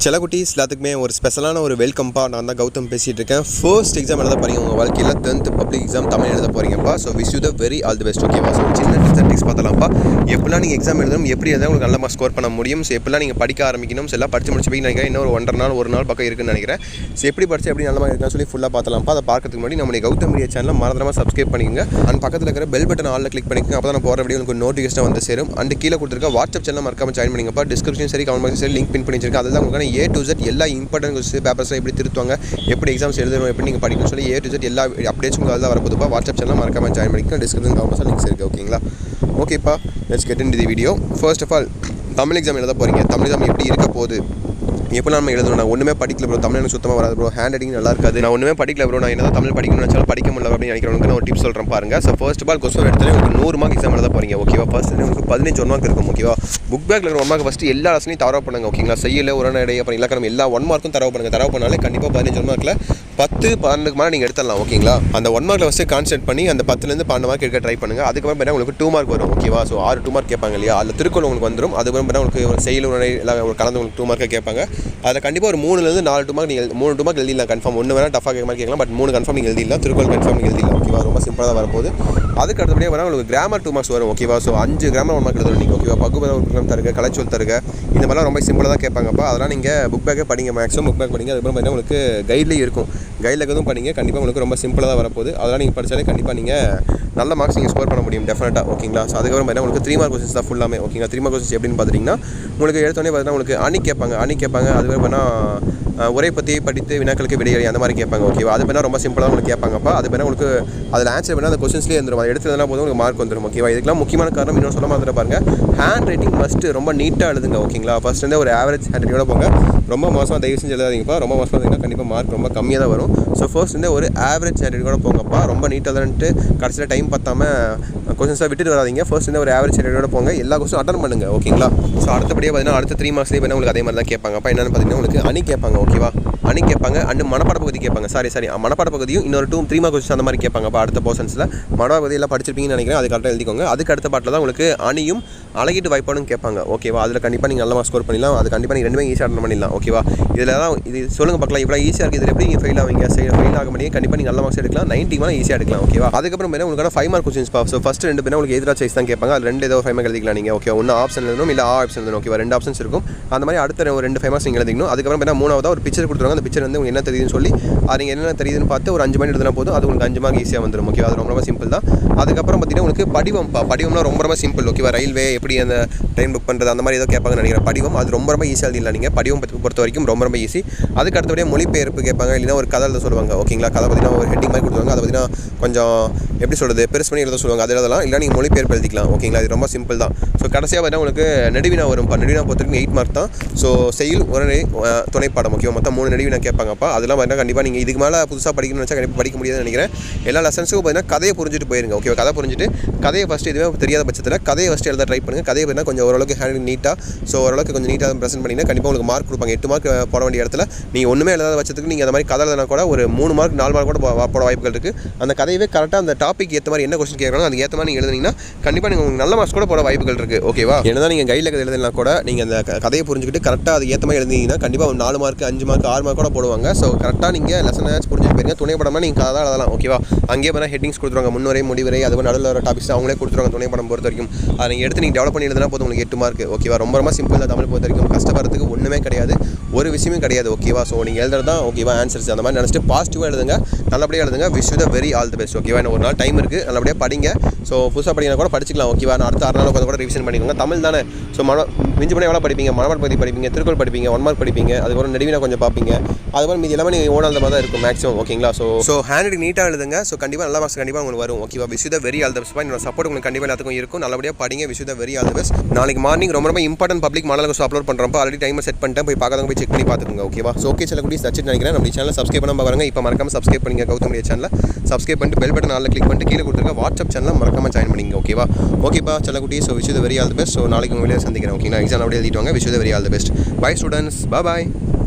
செல்லக்குட்டீஸ் எல்லாத்துக்குமே ஒரு ஸ்பெஷலான ஒரு வெல்கம்பா. நான் தான் கௌதம் பேசிகிட்டு இருக்கேன். ஃபர்ஸ்ட் எக்ஸாம் எழுத போகிறீங்க உங்கள் வாழ்க்கையில் 10th பப்ளிக் எக்ஸாம் தமிழ் எழுத போகிறீங்கப்பா. So wish you the very all the best. ஓகேவா? ஸோ சின்ன டிப்ஸ் பார்த்தலாம்ப்பா. எப்படிலாம் நீங்கள் எக்ஸாம் எழுதணும், எப்படி எழுதால் உங்களுக்கு நல்ல மார்க் ஸ்கோர் பண்ண முடியும், ஸோ எப்படிலாம் நீங்கள் படிக்க ஆரம்பிக்கணும், ஸோ எல்லாம் படித்து முடிச்சு போய் நினைக்கிறேன் இன்னும் ஒரு 1.5 நாள் பக்கம் இருக்குன்னு நினைக்கிறேன். ஸோ எப்படி படிச்சு எப்படி நல்ல மார்க் இருக்குன்னு சொல்லி ஃபுல்லாக பார்த்தலாம்ப்பா. அதை பார்க்கறதுக்கு முன்னாடி நம்மளுடைய கௌதம் மீடியா சேனலை மறந்துடாமல் சப்ஸ்கிரைப் பண்ணிக்கோங்க. அண்ட் பக்கத்தில் இருக்கிற பெல் பட்டன் ஆலில் கிளிக் பண்ணிக்கோங்க. அப்போ தான் நான் போகிற வீடியோ உங்களுக்கு நோட்டிஃபிகேஷன் வந்து சேரும். அண்ட் கீழே கொடுத்துருக்க வாட்ஸ்அப் சேனல் மறக்காம ஜாயின் பண்ணிங்கப்பா. டிஸ்கிரிப்ஷன் சரி கமெண்ட் பாக்ஸ் சரி லிங்க் பின் பண்ணி வச்சிருக்கேன். அதெல்லாம் உங்களுக்கு A to Z எல்லா இம்பார்ட்டன்ட் பேப்பர்ஸ் எப்படி திருத்துவாங்க, எப்படி எக்ஸாம்ஸ் எழுதணும், எப்படி நீங்கள் படிக்கணும்னு சொல்லி A to Z எல்லா அப்டேட்ஸும் உங்களுக்கு அதில் வரப்போதுப்பா. வாட்ஸ்அப் சேனல் மறக்காம ஜாயின் பண்ணிக்கலாம். டிஸ்கிரிப்ஷன் கமெண்ட் லிங்க்ஸ் இருக்குது. ஓகேங்களா? ஓகேப்பா, let's get into the video. First of all Tamil exam எழுத போகிறீங்க. தமிழ் எக்ஸாம் எப்படி இருக்க போகுது, எப்போ நம்ம எழுதணும். நான் ஒன்றுமே படிக்கல ப்ரோ, தமிழ் எனக்கு சுத்தமாக வராது ப்ரோ, ஹேண்ட் ரைட்டிங் நல்லா இருக்காது, நான் ஒன்றுமே படிக்கல ப்ரோ, நான் என்ன தமிழ் படிக்கணும்னு நினச்சாலும் படிக்க முடியல அப்படின்னு நினைக்கிறவங்களுக்கு நான் ஒரு டிப்ஸ் சொல்கிறேன் பாருங்க. So first of all question எடுத்தாலே உங்களுக்கு 100 மார்க் எக்ஸாம் எழுத போகிறீங்க. ஓகேவா? ஃபர்ஸ்ட் உங்களுக்கு 15 1 மார்க் இருக்கும். ஓகேவா? புக் பேக்கில் இருக்கிற 1 மார்க் ஃபஸ்ட்டு எல்லா லெசனையும் தரவு பண்ணுங்க. ஓகேங்களா? செய்யல உடனடி அப்புறம் இலக்கணம் எல்லா 1 மார்க்கும் தரவு பண்ணுங்க. தரவு பண்ணாலே கண்டிப்பாக 15 1 மார்க்கில் 10 12 மார்க் நீங்கள் எடுத்துடலாம். ஓகேங்களா? அந்த 1 மார்க்கில் ஃபஸ்ட்டு கான்சென்ட் பண்ணி அந்த 10லேருந்து 12 மார்க் எடுக்க ட்ரை பண்ணுங்கள். அதுக்கப்புறம் பார்த்தா உங்களுக்கு 2 மார்க் வரும். ஓகேவா? ஸோ 6 2 மார்க் கேட்பாங்க இல்லையா? அதில் திருக்குறள் உங்களுக்கு வந்துடும். அதுக்கப்புறம் பார்த்தா உங்களுக்கு செயல் உடனே எல்லாம் கலந்து உங்களுக்கு 2 மார்க்கை கேட்பாங்க. அதில் கண்டிப்பாக ஒரு 3லேருந்து 4 2 மார்க் நீங்கள் 3 2 மார்க் எழுதிடலாம் கன்ஃபார்ம். ஒன்று வேணால் டஃபாக கேட்க மாதிரி கேட்கலாம், பட் 3 கன்ஃபார்ம் நீங்கள் எழுதிடலாம். திருக்குறள் கன்ஃபார்ம் நீங்கள் எழுதிடலாம். ஓகேவா? ரொம்ப சிம்பிளாக தான் வரப்போகுது. அதுக்கு அடுத்தபடியாக வேணால் உங்களுக்கு கிராமர் 2 மார்க்ஸ் வரும். ஓகேவா? ஸோ 5 கிராமர் 1 மார்க் எழுதணும் நீங்கள். ஓகேவா? பகுபதம் தருக, கலைச்சொல் தருக, இந்த மாதிரிலாம் ரொம்ப சிம்பிளாக தான் கேட்பாங்கப்பா. அதெல்லாம் நீங்கள் புக் பேக்கே படிங்க, மேக்ஸிமம் புக் பேக் படிங்க. அதுக்கப்புறம் பார்த்தீங்கன்னா உங்களுக்கு கைட்லேயும் இருக்கும், கைடில் எதுவும் படிங்க. கண்டிப்பாக உங்களுக்கு ரொம்ப சிம்பிளாக தான் வரப்போகுது. அதெல்லாம் நீங்கள் படித்தாலே கண்டிப்பாக நீங்கள் நல்ல மார்க்ஸ் நீங்கள் ஸ்கோர் பண்ண முடியும் டெஃபினட்டாக. ஓகேங்களா? ஸோ அதுக்கப்புறம் பார்த்தீங்கன்னா உங்களுக்கு 3 மார்க் கொஸ்டின்ஸ் தான் ஃபுல்லாமே. ஓகேங்களா? 3 மார்க் கொஸ்டின்ஸ் எப்படின்னு பார்த்துட்டிங்கன்னா உங்களுக்கு எடுத்தோடனே பார்த்தீங்கன்னா உங்களுக்கு அணி கேட்பாங்க. அதுக்கப்புறம் பார்த்தீங்கன்னா உரை பற்றி படித்து வினாக்களுக்கு விடையளி அந்த மாதிரி கேட்பாங்க. ஓகேவா? அது பண்ணால் ரொம்ப சிம்பிளாக உங்களுக்கு கேட்பாங்கப்பா. அது பண்ணால் உங்களுக்கு அதில் ஆன்சர் பண்ணால் அந்த கொஸ்டின்ஸ்லேயே வந்துடும். அதை எடுத்துனா போதும் உங்களுக்கு மார்க் வந்துடும். ஓகேவா? இதுக்கெல்லாம் முக்கியமான காரணம் இன்னும் சொல்ல மாதிரி பாருங்கள், ஹேண்ட் ரைட்டிங் ஃபஸ்ட்டு ரொம்ப நீட்டாக எழுதுங்க. ஓகேங்களா? ஃபஸ்ட் வந்து ஒரு ஆவரேஜ் ஹேண்ட் ரைட்டிங்கோட போங்க. ரொம்ப மோசமாக தயவு செஞ்சு எழுதாதீங்கப்பா. ரொம்ப மோசமாக இருந்தீங்கன்னா கண்டிப்பாக மார்க் ரொம்ப கம்மியாக தான் வரும். ஸோ ஃபர்ஸ்ட் வந்து ஒரு ஆவரேஜ் ஹேண்ட் ரைட்டிங்கோட போங்கப்பா. ரொம்ப நீட்டாக தான்ட்டு கடைசியில் டைம் பார்த்தாமல் கொஸ்டின்ஸாக விட்டுட்டு வராதிங்க. ஃபர்ஸ்ட் வந்து ஒரு ஆவரேஜ் ஹேண்ட் ரைட்டிங்கோட போங்க. எல்லா கொஸ்டின் அட்டன் பண்ணுங்கள். ஓகேங்களா? ஸோ அடுத்தபடியாக பார்த்தீங்கன்னா அடுத்த 3 மார்க்ஸ்லேயே பார்த்தீங்கன்னா உங்களுக்கு அதே மாதிரி தான் கேட்பாங்கப்பா. என்னென்னு பார்த்தீங்கன்னா உங்களுக்கு அணி கேட்பாங்க. ஓகேவா? அணி கேட்பாங்க. அண்டு மனப்பாட பகுதி கேட்பாங்க. சாரி மனப்பாட பகுதியும் இன்னொரு 3 மார்க் கொஸ்டின் அந்த மாதிரி கேட்பாங்கப்பா. அடுத்த போர்ஷன்ஸில் மனப்பாட பகுதி எல்லாம் படிச்சிருப்பீங்கன்னு நினைக்கிறேன். அது கரெக்டாக எழுதிக்கோங்க. அதுக்கு அடுத்த பாட்டில் தான் உங்களுக்கு அணியும் அழகிட்டு வாய்ப்பாடும் கேட்பாங்க. ஓகேவா? அதில் கண்டிப்பாக நீங்கள் நல்ல மார்க் ஸ்கோர் பண்ணிடலாம். அது கண்டிப்பாக நீங்கள் ரெண்டுமே ஈஸியாக அட்டன் பண்ணிடலாம். ஓகேவா? இதில் தான் இது சொல்லுங்கள் பார்க்கலாம். இவ்வளோ ஈஸியாக இருக்குது, இதில் எப்படி நீங்கள் ஃபெயில் ஆவீங்க? ஃபெயில் ஆக முடியும். கண்டிப்பாக நீங்கள் நல்ல மார்க்ஸ் எடுக்கலாம். 90 மேலே ஈஸியாக எடுக்கலாம். ஓகேவா? அதுக்கப்புறம் பார்த்தீங்கன்னா உங்களுக்கு 5 மார்க் கொஸ்டின்ஸ் பா. ஸோ ஃபஸ்ட்டு 2 பேரும் உங்களுக்கு எதிராக சாய்ஸ் தான் கேட்பாங்க. அது 2 ஏதோ 5 மார்க் எழுதிக்கலாம் நீங்கள். ஓகே, ஒன்று ஆப்ஷன் எழுதணும், இல்லை ஆப்ஷன் எழுதணும். ஓகேவா? 2 ஆப்ஷன்ஸ் இருக்கும். அந்த மாதிரி அடுத்த 2 5 மார்க்ஸ் நீங்கள் எழுதிக்கணும். அதுக்கப்புறம் பார்த்தீங்கன்னா 3ஆவதாக ஒரு பிக்சர் கொடுத்துருவாங்க. அந்த பிக்சர் வந்து உங்களுக்கு என்ன தெரியுதுன்னு சொல்லி அது நீங்கள் என்ன தெரியுதுன்னு பார்த்து ஒரு 5 மார்க் எழுதினா போதும். அது உங்களுக்கு 5 மார்க் ஈஸியாக வந்துடும். ஓகேவா? அது ரொம்ப சிம்பிள் தான். அதுக்கப்புறம் பார்த்தீங்கன்னா உங்களுக்கு படிவம்னா ரொம்ப சிம்பிள். ஓகேவா? ரயில்வே எப்படி அந்த ட்ரெயின் புக் பண்ணுறது அந்த மாதிரி ஏதோ கேட்பாங்கன்னு நினைக்கிறேன். படிவம் அது ரொம்ப ஈஸியாக எழுதிடலாம் நீங்கள். படிவம் பொறுத்த வரைக்கும் ரொம்ப ஈஸி. அதுக்கு அடுத்தபடியாக மொழிபெயர்ப்பு கேட்பாங்க, இல்லைனா ஒரு கதை எழுத சொல்லுவாங்க. ஓகேங்களா? கதை பார்த்தீங்கன்னா ஒரு ஹெட்டிங் மாதிரி கொடுத்துருவாங்க. அதை பார்த்தீங்கன்னா கொஞ்சம் எப்படி சொல்கிறது, பெருசு பண்ணி எழுத சொல்லுவாங்க. அது எழுதலாம். இல்லை நீங்கள் மொழிபெயர்ப்பு எழுதிக்கலாம். ஓகேங்களா? இது ரொம்ப சிம்பிள் தான். ஸோ கடைசியாக பார்த்தீங்கன்னா உங்களுக்கு நெடுவினா வரும். நெடுவினா பொறுத்த வரைக்கும் 8 மார்க் தான். ஸோ செயல் உடனே துணைப்பாடம். ஓகேவா? மொத்தம் 3 நெடுவினா கேட்பாங்கப்பா. அதெல்லாம் பார்த்தீங்கன்னா கண்டிப்பாக நீங்கள் இதுக்கு மேலே புதுசாக படிக்கணும்னு நினச்சா கண்டிப்பாக படிக்க முடியாதுன்னு நினைக்கிறேன். எல்லா லெசன்ஸுக்கும் பார்த்தீங்கன்னா கதையை புரிஞ்சுட்டு போயிருங்க. ஓகேவா? கதை புரிஞ்சுட்டு கதையை ஃபஸ்ட்டு இதுவே தெரியாத பட்சத்தில் கதையை ஃபஸ்ட்டு எழுத ட்ரை பண்ணுங்கள். கதையை பார்த்தீங்கன்னா கொஞ்சம் ஓரளவுக்கு ஹேண்ட் நீட்டாக, ஸோ ஓரளவுக்கு கொஞ்சம் நீட்டாக ப்ரெசென்ட் பண்ணிங்கன்னா கண்டிப்பாக உங்களுக்கு மார்க் கொடுப்பாங்க. 8 மார்க் போட வேண்டிய இடத்துல நீங்கள் ஒன்றுமே எழுதாத பட்சத்துக்கு நீங்கள் அந்த மாதிரி கதை எழுதினா கூட ஒரு 3 மார்க் 4 மார்க் கூட போட வாய்ப்புகள் இருக்குது. அந்த கதையவே கரெக்டாக அந்த டாபிக் ஏற்ற மாதிரி என்ன கொஸ்டின் கேட்கணும் அதுக்கு ஏற்ற மாதிரி நீங்கள் எழுதினீங்கன்னா கண்டிப்பாக நீங்கள் உங்களுக்கு நல்ல மார்க்ஸ் கூட போட வாய்ப்புகள் இருக்குது. ஓகேவா? என்னதான் நீங்கள் கையில் கதை எழுதினா கூட நீங்கள் அந்த கதையை புரிஞ்சுக்கிட்டு கரெக்டாக அது ஏற்ற மாதிரி எழுதிங்கன்னா கண்டிப்பாக 4 மார்க் 5 மார்க் 6 மார்க் கூட போடுவாங்க. ஸோ கரெக்டாக நீங்கள் லெசன் புரிஞ்சுட்டு போயிருங்க. துணைப்படமாக நீங்கள் கதை எழுதலாம். ஓகேவா? அங்கேயே பார்த்தா ஹெட்டிங்ஸ் கொடுத்துருவாங்க, முன்னுரை முடிவுரை, அது நடுவில் வர டாபிக்ஸ் அவங்களே கொடுத்துருவாங்க. துணைப்படம் பொறுத்த வரைக்கும் அதை நீங்கள் எடுத்து நீங்கள் டெவலப் பண்ணி எழுதினா போதும் உங்களுக்கு 8 மார்க். ஓகேவா? ரொம்ப சிம்பிள் தான். தமிழ் பொறுத்த வரைக்கும் கஷ்டப்படுறதுக்கு ஒன்றுமே கிடையாது, ஒரு விஷயமே கிடையாது. ஓகேவா? ஸோ நீங்கள் எழுதுறது தான் ஓகேவா ஆன்சர்ஸ் அந்த மாதிரி நினச்சிட்டு பாசிட்டிவாக எழுதுங்க, நல்லபடியாக எழுதுங்க. Wish you the very all the best. ஓகேவா? இன்னும் ஒரு நாள் டைம் இருக்குது, நல்லபடியாக படிங்க. ஸோ புதுசாக படிக்கணும் கூட படிச்சிக்கலாம். ஓகேவா? நான் அடுத்த 6 நாள் உட்காந்து கூட ரிவிஷன் பண்ணிக்கோங்க. தமிழ் தானே. ஸோ மிஞ்சி பண்ணி எவ்வளோ படிப்பீங்க? மனப்பாட பகுதி படிப்பீங்க, திருக்குறள் படிப்பீங்க, 1 மார்க் படிப்பீங்க, அதுக்கப்புறம் நெடுவினா கொஞ்சம் பார்ப்பீங்க. அதுக்கப்புறம் மீதி எல்லாமே நீங்கள் ஓடாத மாதிரி தான் இருக்கும் மேக்ஸிமம். ஓகேங்களா? ஸோ ஹேண்ட் ரைட்டிங் நீட்டாக எழுதுங்க. ஸோ கண்டிப்பாக நல்ல மார்க்ஸ் கண்டிப்பாக உங்களுக்கு வரும். ஓகேவா? Wish you the very all the best. என்னோட சப்போர்ட் உங்களுக்கு கண்டிப்பாக எல்லாத்துக்கும் இருக்கும். நல்லபடியாக படிங்க. Wish you the very all the best. நாளைக்கு மார்னிங் ரொம்ப important public model question upload பண்ணுறப்ப ஆல்ரெடி டைமர் செட் பண்ணிட்டேன். போய் பார்க்காதவங்க போய் செக் பண்ணி பார்த்துக்கோங்க. ஓகேவா? ஸோ ஓகே செல்லக்குட்டீஸ் தச்சுட்டு நினைக்கிறேன். நம்ம சேனலை சப்ஸ்கிரைப் பண்ணாமல் பாருங்க. இப்போ மறக்காம சப்ஸ்கிரைப் பண்ணிங்க. கௌதம் மீடியா சேனலை சப்ஸ்கிரைப் பண்ணிட்டு பெல் பட்டன் ஆலில் கிளிக் பண்ணிட்டு கீழே கொடுத்துருக்க வாட்ஸ்அப் சேனலை மறக்காம ஜாயின் பண்ணிங்க. ஓகேவா? ஓகேப்பா செல்லக்குட்டீஸ். So wish you the very all the best. So நாளைக்கு உங்களை சந்திக்கிறேன். ஓகேங்களா? எக்ஸாம் அப்படியே எழுதிட்டு வாங்க. Wish you the very all the best. Bye students. Bye.